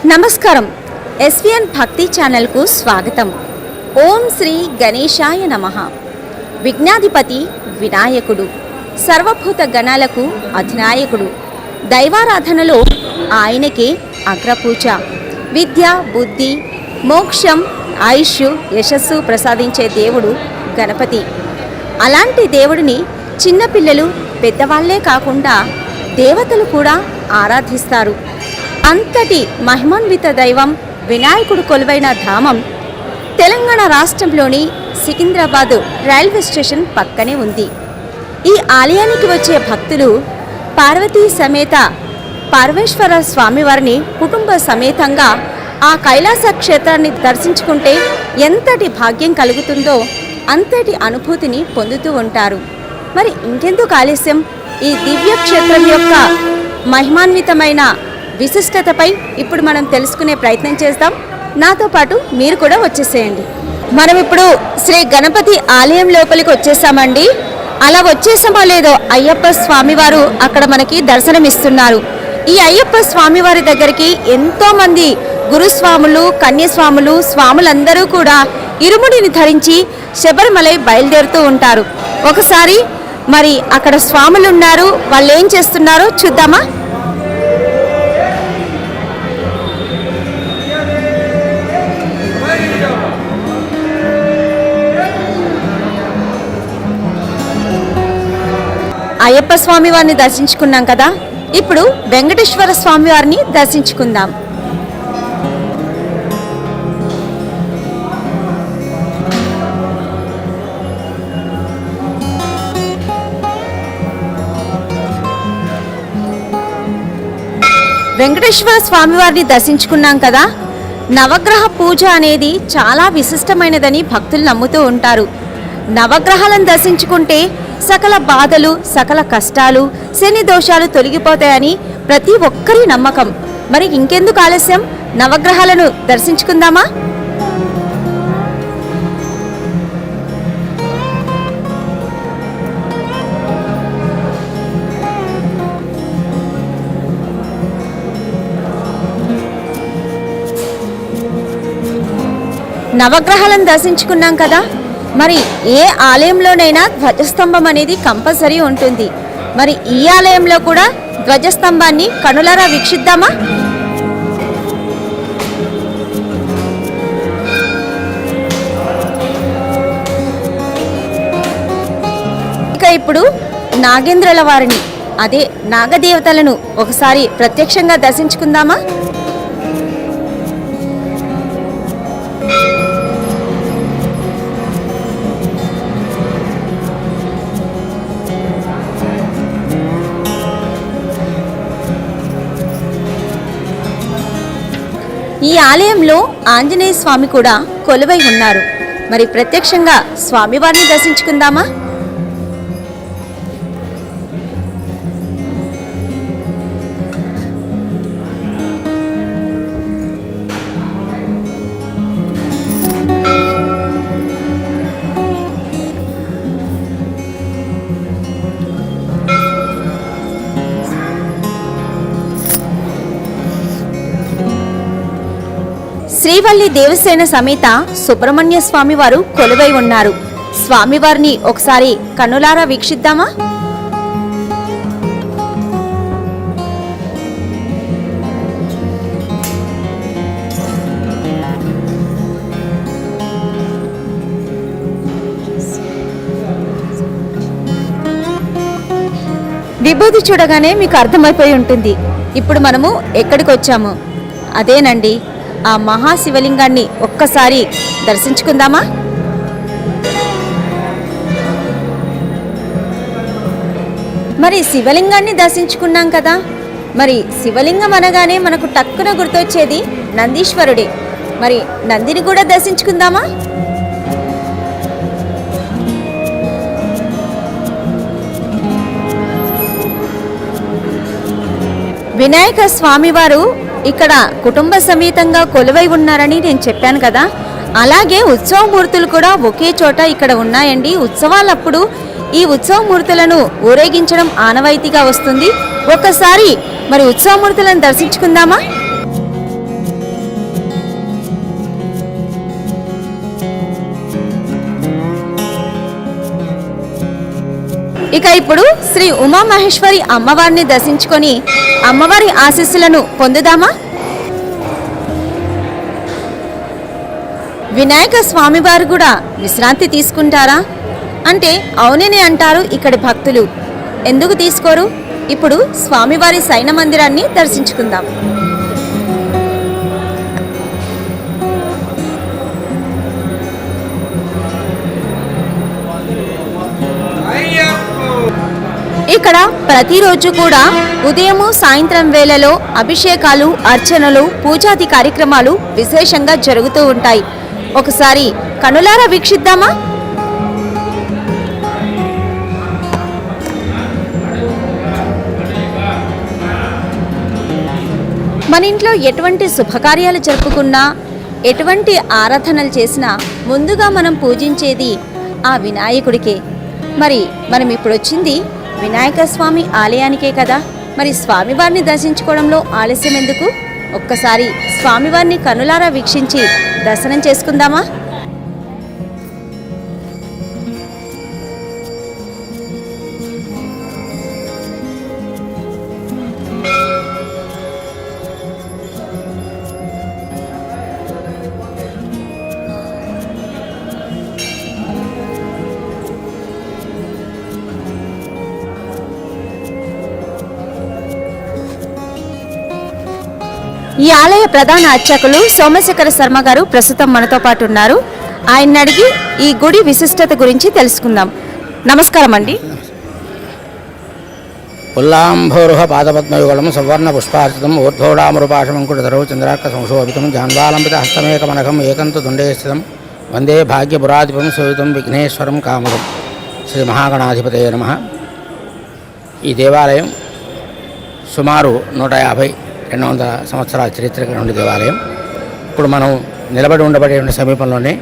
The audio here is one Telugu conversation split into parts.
నమస్కారం. ఎస్విఎన్ భక్తి ఛానల్కు స్వాగతం. ఓం శ్రీ గణేశాయ నమః. విఘ్నాధిపతి వినాయకుడు, సర్వభూత గణాలకు అధినాయకుడు. దైవారాధనలో ఆయనకే అగ్రపూజ. విద్య, బుద్ధి, మోక్షం, ఆయుష్, యశస్సు ప్రసాదించే దేవుడు గణపతి. అలాంటి దేవుడిని చిన్నపిల్లలు, పెద్దవాళ్లే కాకుండా దేవతలు కూడా ఆరాధిస్తారు. అంతటి మహిమాన్విత దైవం వినాయకుడు కొలువైన ధామం తెలంగాణ రాష్ట్రంలోని సికింద్రాబాద్ రైల్వే స్టేషన్ పక్కనే ఉంది. ఈ ఆలయానికి వచ్చే భక్తులు పార్వతీ సమేత పరమేశ్వర స్వామివారిని కుటుంబ సమేతంగా ఆ కైలాస క్షేత్రాన్ని దర్శించుకుంటే ఎంతటి భాగ్యం కలుగుతుందో అంతటి అనుభూతిని పొందుతూ ఉంటారు. మరి ఇంకెందుకు ఆలస్యం, ఈ దివ్య క్షేత్రం యొక్క మహిమాన్వితమైన విశిష్టతపై ఇప్పుడు మనం తెలుసుకునే ప్రయత్నం చేద్దాం. నాతో పాటు మీరు కూడా వచ్చేసేయండి. మనం ఇప్పుడు శ్రీ గణపతి ఆలయం లోపలికి వచ్చేసామండి. అలా వచ్చేసామో లేదో అయ్యప్ప స్వామివారు అక్కడ మనకి దర్శనమిస్తున్నారు. ఈ అయ్యప్ప స్వామివారి దగ్గరికి ఎంతోమంది గురుస్వాములు, కన్యస్వాములు, స్వాములందరూ కూడా ఇరుముడిని ధరించి శబరిమలై బయలుదేరుతూ ఉంటారు. ఒకసారి మరి అక్కడ స్వాములు ఉన్నారు, వాళ్ళు ఏం చేస్తున్నారో చూద్దామా? అయ్యప్ప స్వామి వారిని దర్శించుకున్నాం కదా, ఇప్పుడు వెంకటేశ్వర స్వామి వారిని దర్శించుకుందాం. వెంకటేశ్వర స్వామి వారిని దర్శించుకున్నాం కదా. నవగ్రహ పూజ అనేది చాలా విశిష్టమైనదని భక్తులు నమ్ముతూ ఉంటారు. నవగ్రహాలను దర్శించుకుంటే సకల బాధలు, సకల కష్టాలు, శని దోషాలు తొలగిపోతాయని ప్రతి ఒక్కరి నమ్మకం. మరి ఇంకెందుకు ఆలస్యం, నవగ్రహాలను దర్శించుకుందామా? నవగ్రహాలను దర్శించుకున్నాం కదా. మరి ఏ ఆలయంలోనైనా ధ్వజస్తంభం అనేది కంపల్సరీ ఉంటుంది. మరి ఈ ఆలయంలో కూడా ధ్వజస్తంభాన్ని కనులారా వీక్షిద్దామా? ఇక ఇప్పుడు నాగేంద్రుల వారిని, అదే నాగదేవతలను ఒకసారి ప్రత్యక్షంగా దర్శించుకుందామా? ఈ ఆలయంలో ఆంజనేయ స్వామి కూడా కొలువై ఉన్నారు. మరి ప్రత్యక్షంగా స్వామివారిని దర్శించుకుందామా? శ్రీవల్లి దేవసేన సమేత సుబ్రహ్మణ్య స్వామి వారు కొలువై ఉన్నారు. స్వామివారిని ఒకసారి కన్నులారా వీక్షిద్దామా? విభూతి చూడగానే మీకు అర్థమైపోయి ఉంటుంది ఇప్పుడు మనము ఎక్కడికి వచ్చాము. అదేనండి, ఆ మహాశివలింగాన్ని ఒక్కసారి దర్శించుకుందామా? మరి శివలింగాన్ని దర్శించుకున్నాం కదా. మరి శివలింగం అనగానే మనకు టక్కున గుర్తొచ్చేది నందీశ్వరుడే. మరి నందిని కూడా దర్శించుకుందామా? వినాయక స్వామివారు ఇక్కడ కుటుంబ సమేతంగా కొలువై ఉన్నారని నేను చెప్పాను కదా. అలాగే ఉత్సవమూర్తులు కూడా ఒకే చోట ఇక్కడ ఉన్నాయండి. ఉత్సవాలప్పుడు ఈ ఉత్సవమూర్తులను ఊరేగించడం ఆనవాయితీగా వస్తుంది. ఒక్కసారి మరి ఉత్సవమూర్తులను దర్శించుకుందామా? ఇక ఇప్పుడు శ్రీ ఉమామహేశ్వరి అమ్మవారిని దర్శించుకొని అమ్మవారి ఆశీస్సులను పొందుదామా? వినాయక స్వామివారు కూడా విశ్రాంతి తీసుకుంటారా అంటే అవునని అంటారు ఇక్కడి భక్తులు. ఎందుకు తీసుకోరు? ఇప్పుడు స్వామివారి శయన మందిరాన్ని దర్శించుకుందాం. ఇక్కడ ప్రతిరోజు కూడా ఉదయము సాయంత్రం వేళలో అభిషేకాలు, అర్చనలు, పూజాది కార్యక్రమాలు విశేషంగా జరుగుతూ ఉంటాయి. ఒకసారి కనులారా వీక్షిద్దామా? మన ఇంట్లో ఎటువంటి శుభకార్యాలు జరుపుకున్నా, ఎటువంటి ఆరాధనలు చేసినా ముందుగా మనం పూజించేది ఆ వినాయకుడికే. మరి మనం ఇప్పుడు వచ్చింది వినాయక స్వామి ఆలయానికే కదా. మరి స్వామివారిని దర్శించుకోవడంలో ఆలస్యం ఎందుకు? ఒక్కసారి స్వామివారిని కనులారా వీక్షించి దర్శనం చేసుకుందామా? ఈ ఆలయ ప్రధాన అర్చకులు సోమశేఖర శర్మ గారు ప్రస్తుతం మనతో పాటు ఉన్నారు. ఆయన అడిగి ఈ గుడి విశిష్టత గురించి తెలుసుకుందాం. నమస్కారం అండి. పుల్లాంభోరుహ పాదపద్మయుగళం సవర్ణ పుష్పార్చితం ఊర్ధ్వోడామరుపాశమంకుటధరౌ చంద్రార్క సంశోభితం జాన్వాలంబిత హస్తమేకమనఘం ఏకంత దుండే స్థితం వందే భాగ్యపురాధిపం సవితం విఘ్నేశ్వరం కామదం. శ్రీ మహాగణాధిపతయ నమః. ఈ దేవాలయం సుమారు 150-200 సంవత్సరాల చరిత్ర ఉండే దేవాలయం. ఇప్పుడు మనం నిలబడి ఉండబడే సమీపంలోనే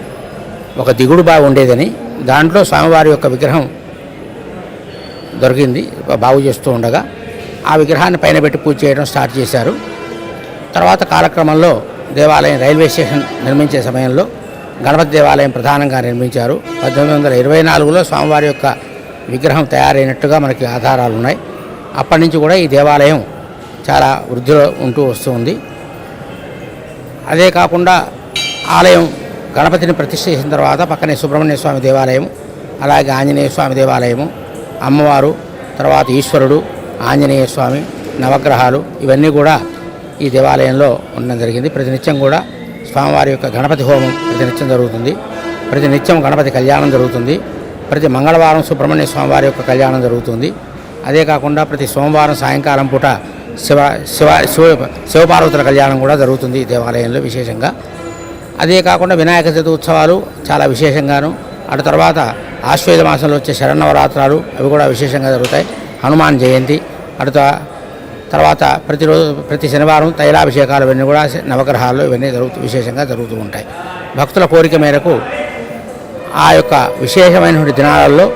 ఒక దిగుడు బావి ఉండేదని, దాంట్లో స్వామివారి యొక్క విగ్రహం దొరికింది. బాగు చేస్తూ ఉండగా ఆ విగ్రహాన్ని పైన పెట్టి పూజ చేయడం స్టార్ట్ చేశారు. తర్వాత కాలక్రమంలో దేవాలయం రైల్వే స్టేషన్ నిర్మించే సమయంలో గణపతి దేవాలయం ప్రధానంగా నిర్మించారు. 1824లో స్వామివారి యొక్క విగ్రహం తయారైనట్టుగా మనకి ఆధారాలు ఉన్నాయి. అప్పటి నుంచి కూడా ఈ దేవాలయం చాలా వృద్ధిలో ఉంటూ వస్తుంది. అదే కాకుండా ఆలయం గణపతిని ప్రతిష్ఠ చేసిన తర్వాత పక్కనే సుబ్రహ్మణ్య స్వామి దేవాలయం, అలాగే ఆంజనేయ స్వామి దేవాలయము, అమ్మవారు, తర్వాత ఈశ్వరుడు, ఆంజనేయ స్వామి, నవగ్రహాలు ఇవన్నీ కూడా ఈ దేవాలయంలో ఉండడం జరిగింది. ప్రతినిత్యం కూడా స్వామివారి యొక్క గణపతి హోమం ప్రతినిత్యం జరుగుతుంది. ప్రతినిత్యం గణపతి కళ్యాణం జరుగుతుంది. ప్రతి మంగళవారం సుబ్రహ్మణ్య స్వామివారి యొక్క కళ్యాణం జరుగుతుంది. అదే కాకుండా ప్రతి సోమవారం సాయంకాలం పూట శివపార్వతుల కళ్యాణం కూడా జరుగుతుంది ఈ దేవాలయంలో విశేషంగా. అదే కాకుండా వినాయక చవితి ఉత్సవాలు చాలా విశేషంగాను, అటు తర్వాత ఆశ్వేజ మాసంలో వచ్చే శరన్నవరాత్రాలు అవి కూడా విశేషంగా జరుగుతాయి. హనుమాన్ జయంతి, అటు తర్వాత ప్రతి శనివారం తైలాభిషేకాలు ఇవన్నీ కూడా నవగ్రహాలు ఇవన్నీ విశేషంగా జరుగుతూ ఉంటాయి. భక్తుల కోరిక మేరకు ఆ యొక్క విశేషమైనటువంటి దినాలలో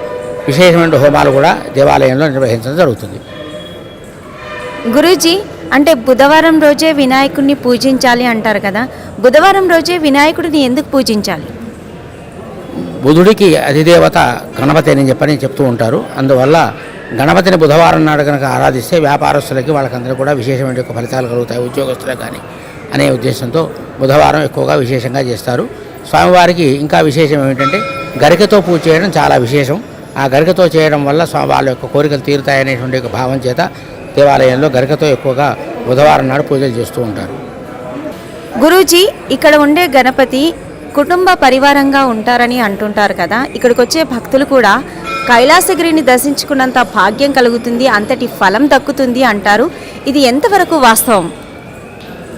విశేషమైన హోమాలు కూడా దేవాలయంలో నిర్వహించడం జరుగుతుంది. గురూజీ, అంటే బుధవారం రోజే వినాయకుడిని పూజించాలి అంటారు కదా, బుధవారం రోజే వినాయకుడిని ఎందుకు పూజించాలి? బుధుడికి అధిదేవత గణపతి అని చెప్పని చెప్తూ ఉంటారు. అందువల్ల గణపతిని బుధవారం నాడు కనుక ఆరాధిస్తే వ్యాపారస్తులకి వాళ్ళకందరూ కూడా విశేషమైన ఫలితాలు కలుగుతాయి, ఉద్యోగస్తులకు కానీ అనే ఉద్దేశంతో బుధవారం ఎక్కువగా విశేషంగా చేస్తారు. స్వామివారికి ఇంకా విశేషం ఏమిటంటే గరికతో పూజ చేయడం చాలా విశేషం. ఆ గరికతో చేయడం వల్ల వాళ్ళ యొక్క కోరికలు తీరుతాయనేటువంటి ఒక భావం చేత దేవాలయంలో గరికతో ఎక్కువగా బుధవారం నాడు పూజలు చేస్తూ ఉంటారు. గురూజీ, ఇక్కడ ఉండే గణపతి కుటుంబ పరివారంగా ఉంటారని అంటుంటారు కదా, ఇక్కడికి వచ్చే భక్తులు కూడా కైలాసగిరిని దర్శించుకున్నంత భాగ్యం కలుగుతుంది, అంతటి ఫలం దక్కుతుంది అంటారు. ఇది ఎంతవరకు వాస్తవం?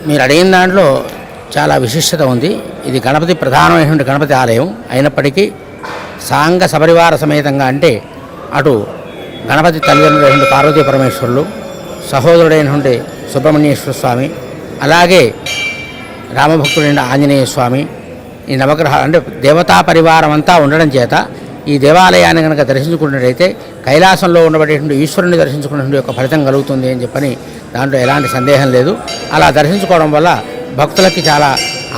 మీరు అడిగిన దాంట్లో చాలా విశిష్టత ఉంది. ఇది గణపతి ప్రధానమైనటువంటి గణపతి ఆలయం అయినప్పటికీ సాంగ సపరివార సమేతంగా, అంటే అటు గణపతి తల్లిదండ్రులైనటువంటి పార్వతీ పరమేశ్వరులు, సహోదరుడైనటువంటి సుబ్రహ్మణ్యేశ్వర స్వామి, అలాగే రామభక్తుడైన ఆంజనేయ స్వామి, ఈ నవగ్రహాలు అంటే దేవతా పరివారం అంతా ఉండడం చేత ఈ దేవాలయాన్ని కనుక దర్శించుకున్నట్టయితే కైలాసంలో ఉండబడేటువంటి ఈశ్వరుని దర్శించుకున్నటువంటి యొక్క ఫలితం కలుగుతుంది అని చెప్పని దాంట్లో ఎలాంటి సందేహం లేదు. అలా దర్శించుకోవడం వల్ల భక్తులకి చాలా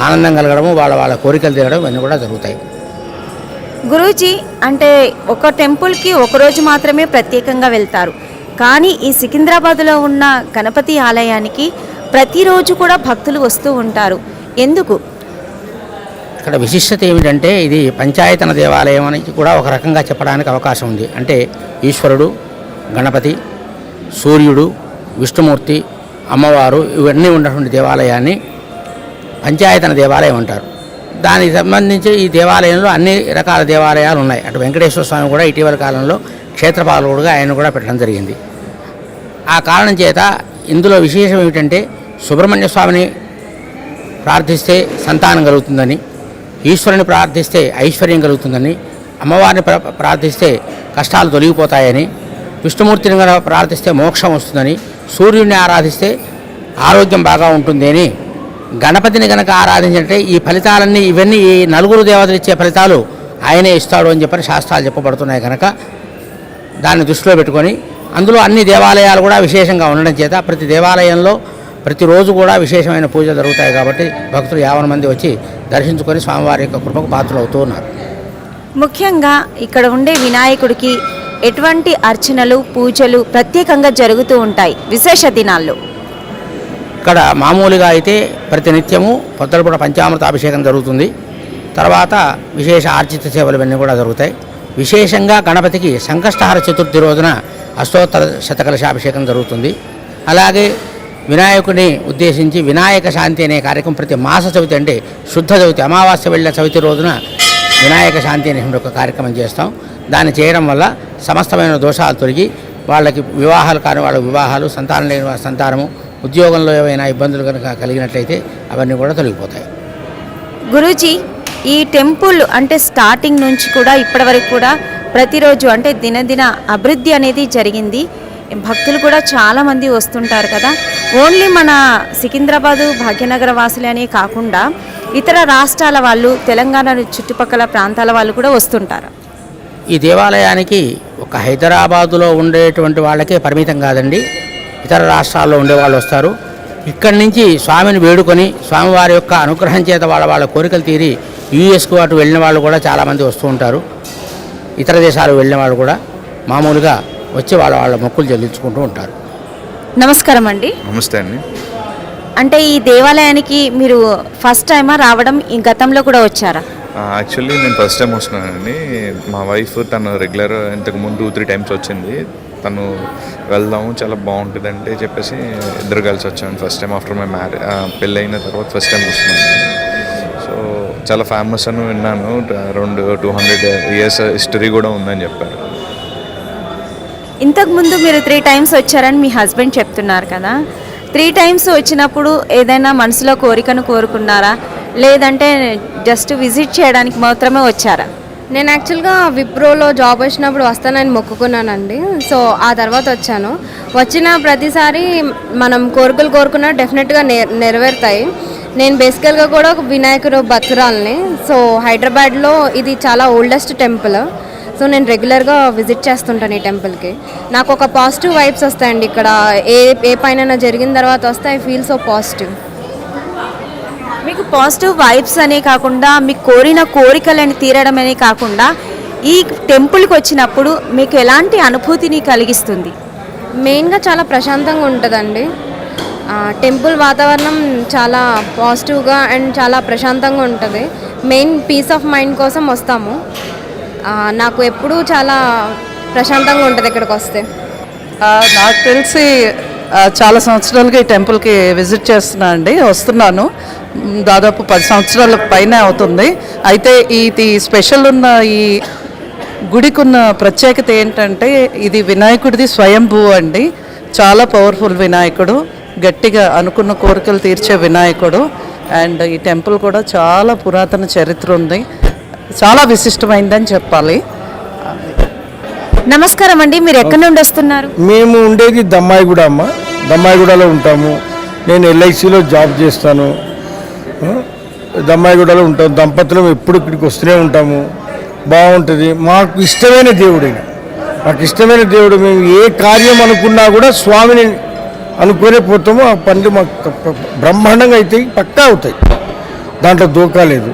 ఆనందం కలగడము, వాళ్ళ కోరికలు తీరడం ఇవన్నీ కూడా జరుగుతాయి. గురూజీ, అంటే ఒక టెంపుల్కి ఒకరోజు మాత్రమే ప్రత్యేకంగా వెళ్తారు, కానీ ఈ సికింద్రాబాద్లో ఉన్న గణపతి ఆలయానికి ప్రతిరోజు కూడా భక్తులు వస్తూ ఉంటారు. ఎందుకు? ఇక్కడ విశిష్టత ఏమిటంటే ఇది పంచాయతన దేవాలయం అని కూడా ఒక రకంగా చెప్పడానికి అవకాశం ఉంది. అంటే ఈశ్వరుడు, గణపతి, సూర్యుడు, విష్ణుమూర్తి, అమ్మవారు ఇవన్నీ ఉన్నటువంటి దేవాలయాన్ని పంచాయతన దేవాలయం అంటారు. దానికి సంబంధించి ఈ దేవాలయంలో అన్ని రకాల దేవాలయాలు ఉన్నాయి. అటు వెంకటేశ్వర స్వామి కూడా ఇటీవల కాలంలో క్షేత్రపాలకుడుగా ఆయన కూడా పెట్టడం జరిగింది. ఆ కారణం చేత ఇందులో విశేషం ఏమిటంటే సుబ్రహ్మణ్య స్వామిని ప్రార్థిస్తే సంతానం కలుగుతుందని, ఈశ్వరుని ప్రార్థిస్తే ఐశ్వర్యం కలుగుతుందని, అమ్మవారిని ప్రార్థిస్తే కష్టాలు తొలగిపోతాయని, విష్ణుమూర్తిని కనుక ప్రార్థిస్తే మోక్షం వస్తుందని, సూర్యుడిని ఆరాధిస్తే ఆరోగ్యం బాగా ఉంటుంది అని, గణపతిని కనుక ఆరాధించంటే ఈ ఫలితాలన్నీ ఇవన్నీ ఈ నలుగురు దేవతలు ఇచ్చే ఫలితాలు ఆయనే ఇస్తాడు అని చెప్పని శాస్త్రాలు చెప్పబడుతున్నాయి కనుక దాన్ని దృష్టిలో పెట్టుకొని అందులో అన్ని దేవాలయాలు కూడా విశేషంగా ఉండడం చేత ప్రతి దేవాలయంలో ప్రతిరోజు కూడా విశేషమైన పూజలు జరుగుతాయి. కాబట్టి భక్తులు 50 మంది వచ్చి దర్శించుకొని స్వామివారి యొక్క కృపకు పాత్రలు అవుతూ ఉన్నారు. ముఖ్యంగా ఇక్కడ ఉండే వినాయకుడికి ఎటువంటి అర్చనలు, పూజలు ప్రత్యేకంగా జరుగుతూ ఉంటాయి విశేష దినాల్లో? ఇక్కడ మామూలుగా అయితే ప్రతినిత్యము పొద్దులపూట పంచామృతాభిషేకం జరుగుతుంది. తర్వాత విశేష ఆర్జిత సేవలు ఇవన్నీ కూడా జరుగుతాయి. విశేషంగా గణపతికి సంకష్టహార చతుర్థి రోజున అష్టోత్తర శతకలశాభిషేకం జరుగుతుంది. అలాగే వినాయకుడిని ఉద్దేశించి వినాయక శాంతి అనే కార్యక్రమం ప్రతి మాస చవితి అంటే శుద్ధ చవితి అమావాస్య వెళ్ళిన చవితి రోజున వినాయక శాంతి అనే ఒక కార్యక్రమం చేస్తాం. దాన్ని చేయడం వల్ల సమస్తమైన దోషాలు తొలగి వాళ్ళకి వివాహాలు కాని వాళ్ళ వివాహాలు, సంతానం లేని వాళ్ళ సంతానము, ఉద్యోగంలో ఏమైనా ఇబ్బందులు కనుక కలిగినట్లయితే అవన్నీ కూడా తొలగిపోతాయి. గురూజీ, ఈ టెంపుల్ అంటే స్టార్టింగ్ నుంచి కూడా ఇప్పటివరకు కూడా ప్రతిరోజు అంటే దినదిన అభివృద్ధి అనేది జరిగింది. భక్తులు కూడా చాలామంది వస్తుంటారు కదా. ఓన్లీ మన సికింద్రాబాదు, భాగ్యనగర వాసులే అనే కాకుండా ఇతర రాష్ట్రాల వాళ్ళు, తెలంగాణ చుట్టుపక్కల ప్రాంతాల వాళ్ళు కూడా వస్తుంటారు. ఈ దేవాలయానికి ఒక హైదరాబాదులో ఉండేటువంటి వాళ్ళకే పరిమితం కాదండి, ఇతర రాష్ట్రాల్లో ఉండే వాళ్ళు వస్తారు. ఇక్కడి నుంచి స్వామిని వేడుకొని స్వామివారి యొక్క అనుగ్రహం చేత వాళ్ళ కోరికలు తీరి యూఎస్కు అటు వెళ్ళిన వాళ్ళు కూడా చాలామంది వస్తూ ఉంటారు. ఇతర దేశాలు వెళ్ళిన వాళ్ళు కూడా మామూలుగా వచ్చి వాళ్ళ మొక్కులు చెల్లించుకుంటూ ఉంటారు. నమస్కారం అండి. నమస్తే అండి. అంటే ఈ దేవాలయానికి మీరు ఫస్ట్ టైమా రావడం, ఈ గతంలో కూడా వచ్చారా? యాక్చువల్లీ నేను ఫస్ట్ టైం వస్తున్నానండి. మా వైఫ్ తను రెగ్యులర్ ఇంతకుముందు 2-3 టైమ్స్ వచ్చింది. తను వెళ్దాము చాలా బాగుంటుంది అంటే చెప్పేసి ఇద్దరు కలిసి వచ్చాను. ఫస్ట్ టైం ఆఫ్టర్ మై పెళ్ళి అయిన తర్వాత ఫస్ట్ టైం వస్తున్నాను. సో చాలా ఫేమస్ అని విన్నాను. 200 years హిస్టరీ కూడా ఉందని చెప్పారు. ఇంతకుముందు మీరు 3 times వచ్చారని మీ హస్బెండ్ చెప్తున్నారు కదా. 3 times వచ్చినప్పుడు ఏదైనా మనసులో కోరికను కోరుకున్నారా, లేదంటే జస్ట్ విజిట్ చేయడానికి మాత్రమే వచ్చారా? నేను యాక్చువల్గా విప్రోలో జాబ్ వచ్చినప్పుడు వస్తానని మొక్కుకున్నానండి. సో ఆ తర్వాత వచ్చాను. వచ్చిన ప్రతిసారి మనం కోరికలు కోరుకున్నా డెఫినెట్గా నెరవేరుతాయి. నేను బేసికల్గా కూడా ఒక వినాయకుడు భక్తురాల్ని. సో హైదరాబాద్లో ఇది చాలా ఓల్డెస్ట్ టెంపుల్. సో నేను రెగ్యులర్గా విజిట్ చేస్తుంటాను ఈ టెంపుల్కి. నాకు ఒక పాజిటివ్ వైబ్స్ వస్తాయండి. ఇక్కడ ఏ పైన జరిగిన తర్వాత వస్తే ఐ ఫీల్ సో పాజిటివ్. మీకు పాజిటివ్ వైబ్స్ అనే కాకుండా, మీకు కోరిన కోరికలని తీరడం అనే కాకుండా, ఈ టెంపుల్కి వచ్చినప్పుడు మీకు ఎలాంటి అనుభూతిని కలిగిస్తుంది? మెయిన్గా చాలా ప్రశాంతంగా ఉంటుందండి. టెంపుల్ వాతావరణం చాలా పాజిటివ్గా అండ్ చాలా ప్రశాంతంగా ఉంటుంది. మెయిన్ పీస్ ఆఫ్ మైండ్ కోసం వస్తాము. నాకు ఎప్పుడూ చాలా ప్రశాంతంగా ఉంటుంది ఇక్కడికి వస్తే. నాకు తెలిసి చాలా సంవత్సరాలుగా ఈ టెంపుల్కి విజిట్ చేస్తున్నా అండి, వస్తున్నాను. దాదాపు 10 సంవత్సరాల పైన అవుతుంది. అయితే ఇది స్పెషల్ ఉన్న ఈ గుడికి ఉన్న ప్రత్యేకత ఏంటంటే ఇది వినాయకుడిది స్వయంభూ అండి. చాలా పవర్ఫుల్ వినాయకుడు, గట్టిగా అనుకున్న కోరికలు తీర్చే వినాయకుడు. అండ్ ఈ టెంపుల్ కూడా చాలా పురాతన చరిత్ర ఉంది, చాలా విశిష్టమైందని చెప్పాలి. నమస్కారం అండి. మీరు ఎక్కడి నుండి వస్తున్నారు? మేము ఉండేది దమ్మాయిగూడ అమ్మ. దమ్మాయిగూడలో ఉంటాము. నేను ఎల్ఐసిలో జాబ్ చేస్తాను. దమ్మాయిగూడలో ఉంటాం. దంపతులం ఎప్పుడు ఇక్కడికి వస్తూనే ఉంటాము. బాగుంటుంది. మాకు ఇష్టమైన దేవుడు, మాకు ఇష్టమైన దేవుడు. మేము ఏ కార్యం అనుకున్నా కూడా స్వామిని అనుకునే పోతాము. ఆ పనులు మాకు బ్రహ్మాండంగా అవుతాయి, పక్కా అవుతాయి, దాంట్లో దోకా లేదు.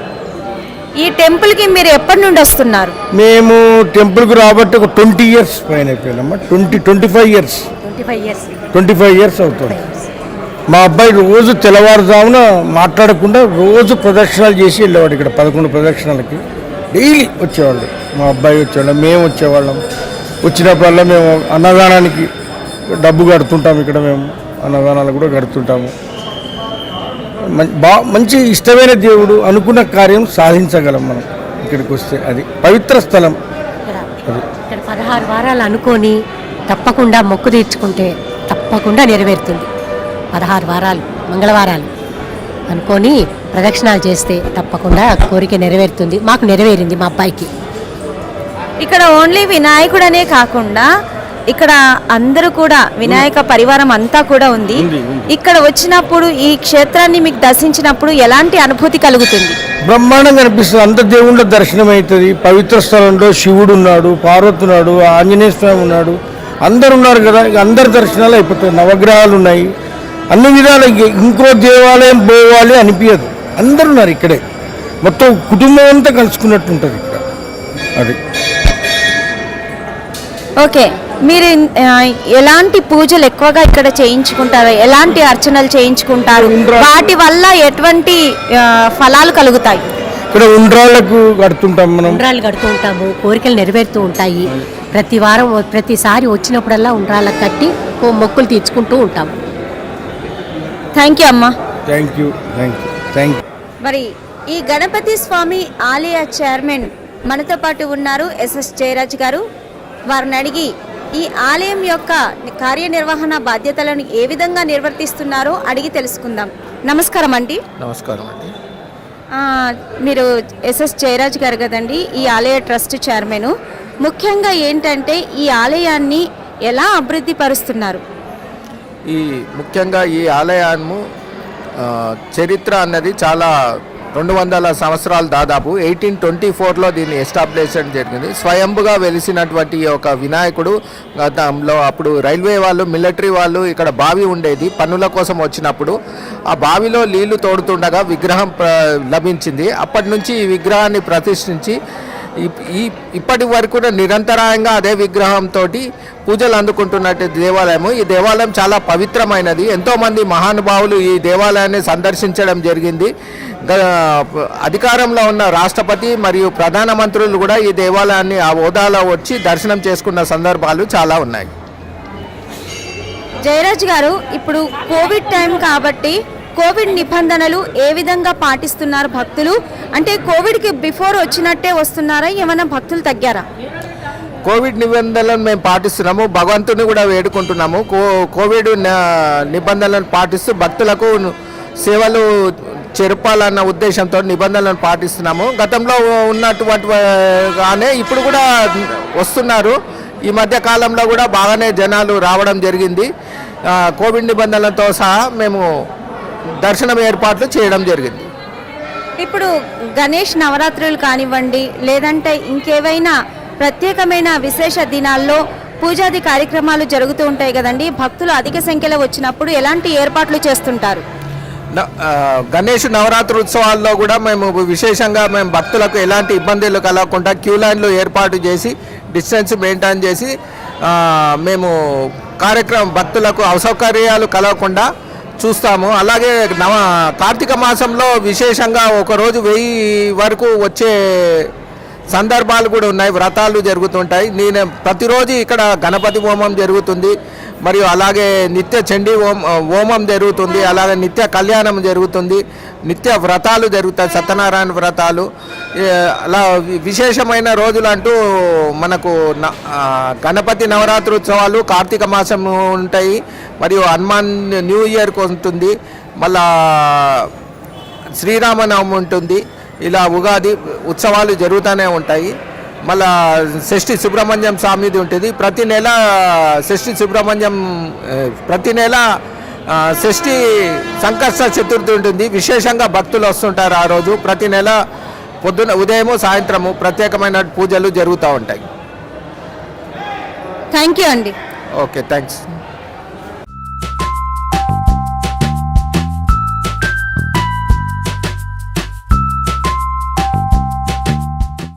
ఈ టెంపుల్కి మీరు ఎప్పటి నుండి వస్తున్నారు? మేము టెంపుల్కి రాబట్టి ఒక 20 years పైన అయిపోయిందమ్మా. 25 years 25 years అవుతుంది. మా అబ్బాయి రోజు తెల్లవారుజామున మాట్లాడకుండా రోజు ప్రదక్షిణాలు చేసి వెళ్ళేవాడు. ఇక్కడ 11 ప్రదక్షిణాలకి డైలీ వచ్చేవాళ్ళు. మా అబ్బాయి వచ్చేవాళ్ళం, మేము వచ్చేవాళ్ళం. వచ్చినప్పుడల్లా మేము అన్నదానానికి డబ్బు కడుతుంటాము. ఇక్కడ మేము అన్నదానాలు కూడా కడుతుంటాము. మంచి ఇష్టమైన దేవుడు, అనుకున్న కార్యం సాధించగలం మనం ఇక్కడికి వస్తే. అది పవిత్ర స్థలం. ఇక్కడ 16 వారాలు అనుకొని తప్పకుండా మొక్కు తీర్చుకుంటే తప్పకుండా నెరవేరుతుంది. 16 వారాలు మంగళవారాలు అనుకొని ప్రదక్షిణాలు చేస్తే తప్పకుండా కోరిక నెరవేరుతుంది. మాకు నెరవేరింది మా అబ్బాయికి. ఇక్కడ ఓన్లీ వినాయకుడనే కాకుండా ఇక్కడ అందరూ కూడా వినాయక పరివారం అంతా కూడా ఉంది. ఇక్కడ వచ్చినప్పుడు ఈ క్షేత్రాన్ని మీకు దర్శించినప్పుడు ఎలాంటి అనుభూతి కలుగుతుంది? బ్రహ్మాండంగా అనిపిస్తుంది. అంత దేవుళ్ళ దర్శనం అవుతుంది. పవిత్ర స్థలంలో శివుడు ఉన్నాడు, పార్వతి ఉన్నాడు, ఆంజనేయ స్వామి ఉన్నాడు, అందరు ఉన్నారు కదా. ఇక అందరి దర్శనాలు అయిపోతాయి. నవగ్రహాలు ఉన్నాయి. అన్ని విధాలు ఇంకో దేవాలయం పోవాలి అనిపించదు. అందరు ఉన్నారు ఇక్కడే. మొత్తం కుటుంబం అంతా కలుసుకున్నట్టు ఉంటుంది ఇక్కడ. అది ఓకే, మీరు ఎలాంటి పూజలు ఎక్కువగా ఇక్కడ చేయించుకుంటారు? ఎలాంటి అర్చనలు చేయించుకుంటారు? వాటి వల్ల ఎటువంటి ఫలాలు కలుగుతాయి? ఇక్కడ ఉండ్రాళ్ళకు కడుతుంటాం మనం. ఉండ్రాళ్ళు కడుతూ ఉంటాము, కోరికలు నెరవేరుతూ ఉంటాయి. ప్రతి వారం ప్రతిసారి వచ్చినప్పుడల్లా ఉండ్రాళ్ళకు కట్టి మొక్కులు తీర్చుకుంటూ ఉంటాము. థ్యాంక్ యూ అమ్మా. Thank you. మరి ఈ గణపతి స్వామి ఆలయ చైర్మన్ మనతో పాటు ఉన్నారు, ఎస్ఎస్ జయరాజ్ గారు. వారిని అడిగి ఈ ఆలయం యొక్క కార్యనిర్వహణ బాధ్యతలను ఏ విధంగా నిర్వర్తిస్తున్నారో అడిగి తెలుసుకుందాం. నమస్కారం అండి. నమస్కారం అండి. మీరు ఎస్ఎస్ జయరాజ్ గారు కదండి, ఈ ఆలయ ట్రస్ట్ చైర్మన్. ముఖ్యంగా ఏంటంటే ఈ ఆలయాన్ని ఎలా అభివృద్ధి పరుస్తున్నారు? ముఖ్యంగా ఈ ఆలయము చరిత్ర అన్నది చాలా 200 సంవత్సరాలు, దాదాపు 1824లో దీన్ని ఎస్టాబ్లిష్ చేయడం జరిగింది. స్వయంభుగా వెలిసినటువంటి ఒక వినాయకుడు గతంలో అప్పుడు రైల్వే వాళ్ళు, మిలిటరీ వాళ్ళు ఇక్కడ బావి ఉండేది, పన్నుల కోసం వచ్చినప్పుడు ఆ బావిలో నీళ్లు తోడుతుండగా విగ్రహం లభించింది. అప్పటి నుంచి ఈ విగ్రహాన్ని ప్రతిష్ఠించి ఇప్పటి వరకు నిరంతరాయంగా అదే విగ్రహంతో పూజలు అందుకుంటున్నట్టు దేవాలయము. ఈ దేవాలయం చాలా పవిత్రమైనది. ఎంతోమంది మహానుభావులు ఈ దేవాలయాన్ని సందర్శించడం జరిగింది. అధికారంలో ఉన్న రాష్ట్రపతి మరియు ప్రధానమంత్రులు కూడా ఈ దేవాలయాన్ని ఆ హోదాలో వచ్చి దర్శనం చేసుకున్న సందర్భాలు చాలా ఉన్నాయి. జయరాజ్ గారు, ఇప్పుడు కోవిడ్ టైం కాబట్టి కోవిడ్ నిబంధనలు ఏ విధంగా పాటిస్తున్నారు భక్తులు? అంటే కోవిడ్కి బిఫోర్ వచ్చినట్టే వస్తున్నారా? ఏమైనా భక్తులు తగ్గారా? కోవిడ్ నిబంధనలను మేము పాటిస్తున్నాము, భగవంతుని కూడా వేడుకుంటున్నాము. కోవిడ్ నిబంధనలను పాటిస్తూ భక్తులకు సేవలు చెరపాలన్న ఉద్దేశంతో నిబంధనలను పాటిస్తున్నాము. గతంలో ఉన్నటువంటిగానే ఇప్పుడు కూడా వస్తున్నారు. ఈ మధ్య కాలంలో కూడా బాగానే జనాలు రావడం జరిగింది. కోవిడ్ నిబంధనలతో సహా మేము దర్శనం ఏర్పాట్లు చేయడం జరిగింది. ఇప్పుడు గణేష్ నవరాత్రులు కానివ్వండి, లేదంటే ఇంకేవైనా ప్రత్యేకమైన విశేష దినాల్లో పూజాది కార్యక్రమాలు జరుగుతూ ఉంటాయి కదండి. భక్తులు అధిక సంఖ్యలో వచ్చినప్పుడు ఎలాంటి ఏర్పాట్లు చేస్తుంటారు? గణేష్ నవరాత్రి ఉత్సవాల్లో కూడా మేము విశేషంగా భక్తులకు ఎలాంటి ఇబ్బందులు కలగకుండా క్యూ లైన్లు ఏర్పాటు చేసి డిస్టెన్స్ మెయింటైన్ చేసి మేము భక్తులకు అసౌకర్యాలు కలగకుండా చూస్తాము. అలాగే కార్తీక మాసంలో విశేషంగా ఒకరోజు 1000 వరకు వచ్చే సందర్భాలు కూడా ఉన్నాయి. వ్రతాలు జరుగుతుంటాయి. నేను ప్రతిరోజు ఇక్కడ గణపతి హోమం జరుగుతుంది, మరియు అలాగే నిత్య చండీ హోమం జరుగుతుంది, అలాగే నిత్య కళ్యాణం జరుగుతుంది, నిత్య వ్రతాలు జరుగుతాయి, సత్యనారాయణ వ్రతాలు. అలా విశేషమైన రోజులు అంటూ మనకు గణపతి నవరాత్రి ఉత్సవాలు కార్తీక మాసం ఉంటాయి, మరియు హనుమాన్ న్యూ ఇయర్కి ఉంటుంది, మళ్ళా శ్రీరామనవమి ఉంటుంది. ఇలా ఉగాది ఉత్సవాలు జరుగుతూనే ఉంటాయి. మళ్ళా షష్ఠి సుబ్రహ్మణ్యం స్వామిది ఉంటుంది. ప్రతి నెల షష్ఠి సంకష్ట చతుర్థి ఉంటుంది. విశేషంగా భక్తులు వస్తుంటారు ఆ రోజు. ప్రతి నెల పొద్దున ఉదయము సాయంత్రము ప్రత్యేకమైన పూజలు జరుగుతూ ఉంటాయి. థ్యాంక్ యూ అండి. Okay, thanks.